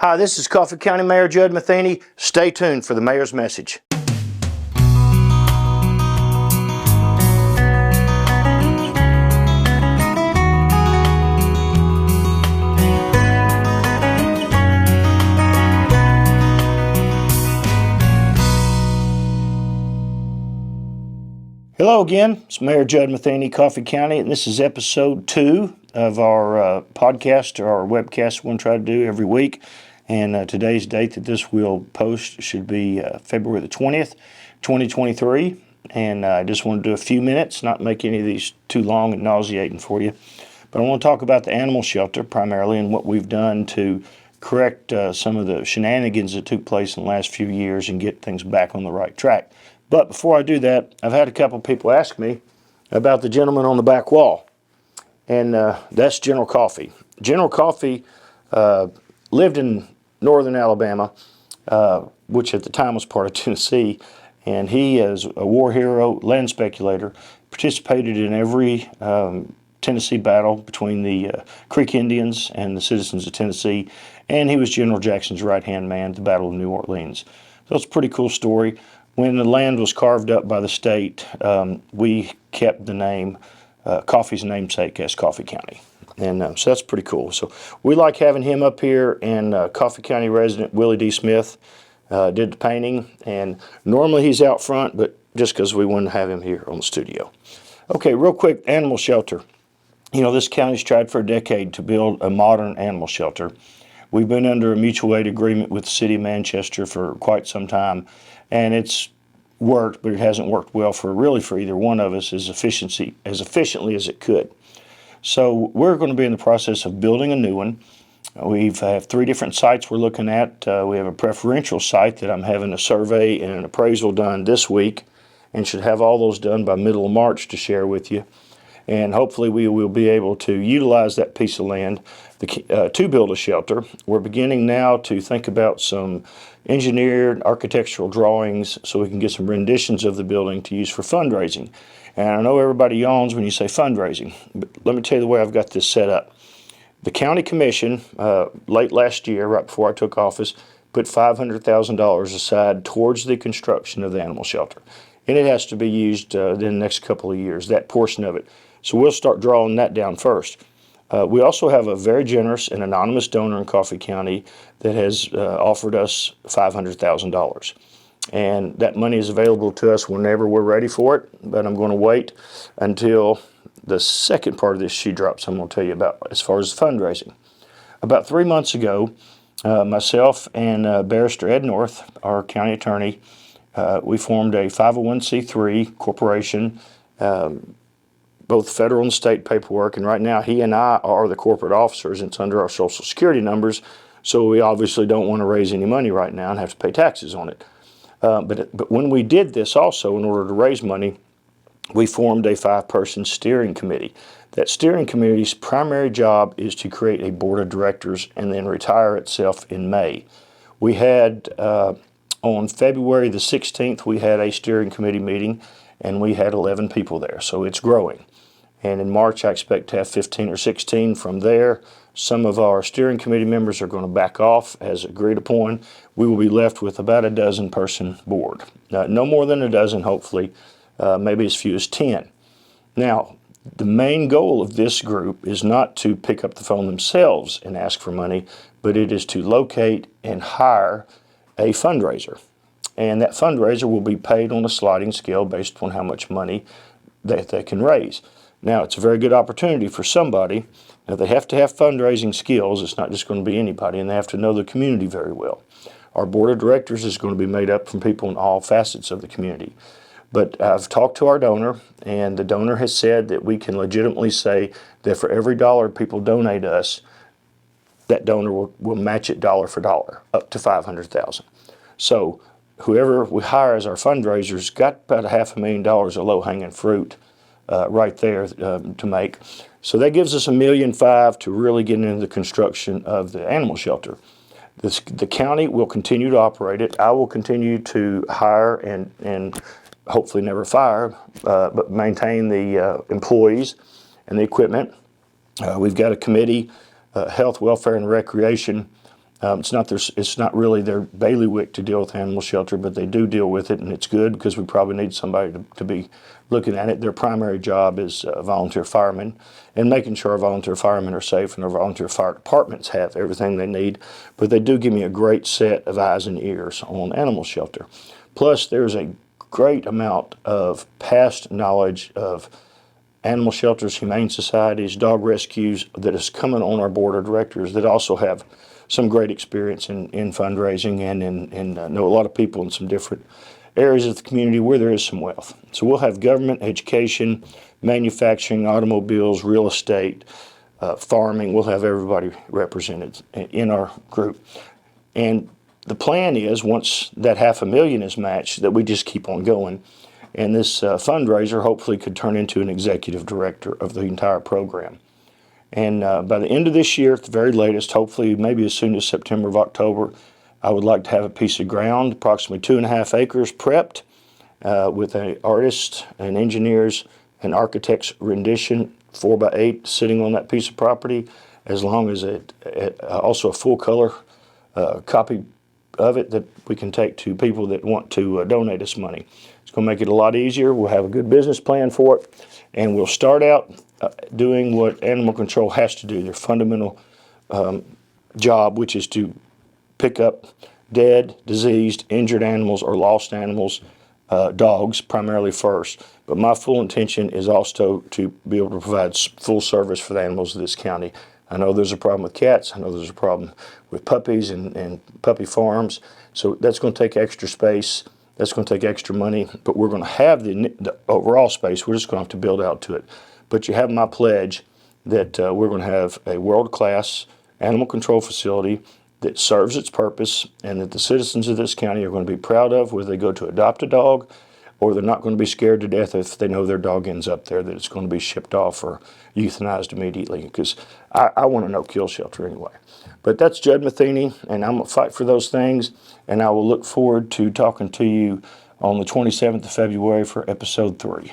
Hi, this is Coffee County Mayor Judd Matheny. Stay tuned for the mayor's message. Hello again, it's Mayor Judd Matheny, Coffee County, and this is episode 2 of our podcast or our webcast we're going to try to do every week. And today's date that this will post should be February the 20th, 2023. And I just want to do a few minutes, not make any of these too long and nauseating for you. But I want to talk about the animal shelter primarily and what we've done to correct some of the shenanigans that took place in the last few years and get things back on the right track. But before I do that, I've had a couple people ask me about the gentleman on the back wall, and that's General Coffee. General Coffee lived in northern Alabama, which at the time was part of Tennessee, and he is a war hero, land speculator, participated in every Tennessee battle between the Creek Indians and the citizens of Tennessee, and he was General Jackson's right-hand man at the Battle of New Orleans. So it's a pretty cool story. When the land was carved up by the state, we kept the name, Coffee's namesake, as Coffee County. And so that's pretty cool. So we like having him up here, and Coffee County resident Willie D. Smith did the painting. And normally he's out front, but just because we wanted to have him here on the studio. Okay, real quick, animal shelter. You know, this county's tried for a decade to build a modern animal shelter. We've been under a mutual aid agreement with the city of Manchester for quite some time, and it's worked, but it hasn't worked well for either one of us as efficiently as it could. So we're going to be in the process of building a new one. We have 3 different sites we're looking at. We have a preferential site that I'm having a survey and an appraisal done this week, and should have all those done by middle of March to share with you. And hopefully we will be able to utilize that piece of land to build a shelter. We're beginning now to think about some engineered architectural drawings so we can get some renditions of the building to use for fundraising. And I know everybody yawns when you say fundraising, but let me tell you the way I've got this set up. The county commission, late last year, right before I took office, put $500,000 aside towards the construction of the animal shelter. And it has to be used in the next couple of years, that portion of it. So we'll start drawing that down first. We also have a very generous and anonymous donor in Coffee County that has offered us $500,000. And that money is available to us whenever we're ready for it, but I'm going to wait until the second part of this shoe drops I'm going to tell you about as far as fundraising. About 3 months ago, myself and Barrister Ed North, our county attorney, we formed a 501c3 corporation, both federal and state paperwork, and right now he and I are the corporate officers, and it's under our social security numbers, so we obviously don't want to raise any money right now and have to pay taxes on it. But when we did this also, in order to raise money, we formed a 5-person steering committee. That steering committee's primary job is to create a board of directors and then retire itself in May. We had, on February the 16th, we had a steering committee meeting, and we had 11 people there, so it's growing. And in March, I expect to have 15 or 16 from there. Some of our steering committee members are going to back off as agreed upon. We will be left with about a 12-person board. No more than a dozen, hopefully, maybe as few as 10. Now, the main goal of this group is not to pick up the phone themselves and ask for money, but it is to locate and hire a fundraiser. And that fundraiser will be paid on a sliding scale based upon how much money that they can raise. Now, it's a very good opportunity for somebody. Now, they have to have fundraising skills. It's not just going to be anybody, and they have to know the community very well. Our board of directors is going to be made up from people in all facets of the community. But I've talked to our donor, and the donor has said that we can legitimately say that for every dollar people donate us, that donor will match it dollar for dollar, up to $500,000. So whoever we hire as our fundraisers got about $500,000 of low-hanging fruit right there to make. So that gives us $1.5 million to really get into the construction of the animal shelter. The county will continue to operate it. I will continue to hire and hopefully never fire, but maintain the employees and the equipment. We've got a committee, health, welfare, and recreation, It's not really their bailiwick to deal with animal shelter, but they do deal with it, and it's good because we probably need somebody to be looking at it. Their primary job is volunteer firemen and making sure our volunteer firemen are safe and our volunteer fire departments have everything they need. But they do give me a great set of eyes and ears on animal shelter. Plus, there's a great amount of past knowledge of animal shelters, humane societies, dog rescues that is coming on our board of directors that also have some great experience in fundraising and know a lot of people in some different areas of the community where there is some wealth. So we'll have government, education, manufacturing, automobiles, real estate, farming. We'll have everybody represented in our group. And the plan is, once that $500,000 is matched, that we just keep on going. And this fundraiser hopefully could turn into an executive director of the entire program. And by the end of this year, at the very latest, hopefully maybe as soon as September of October, I would like to have a piece of ground, approximately 2.5 acres, prepped with an artist and engineers and architect's rendition, 4x8, sitting on that piece of property, as long as also a full color copy of it that we can take to people that want to donate us money. It's going to make it a lot easier. We'll have a good business plan for it, and we'll start out doing what animal control has to do, their fundamental job, which is to pick up dead, diseased, injured animals or lost animals, dogs primarily first. But my full intention is also to be able to provide full service for the animals of this county. I know there's a problem with cats. I know there's a problem with puppies and puppy farms. So that's going to take extra space. That's going to take extra money. But we're going to have the overall space. We're just going to have to build out to it. But you have my pledge that we're going to have a world-class animal control facility that serves its purpose and that the citizens of this county are going to be proud of, whether they go to adopt a dog or they're not going to be scared to death if they know their dog ends up there, that it's going to be shipped off or euthanized immediately, because I want a no-kill shelter anyway. But that's Judd Matheny, and I'm going to fight for those things, and I will look forward to talking to you on the 27th of February for episode 3.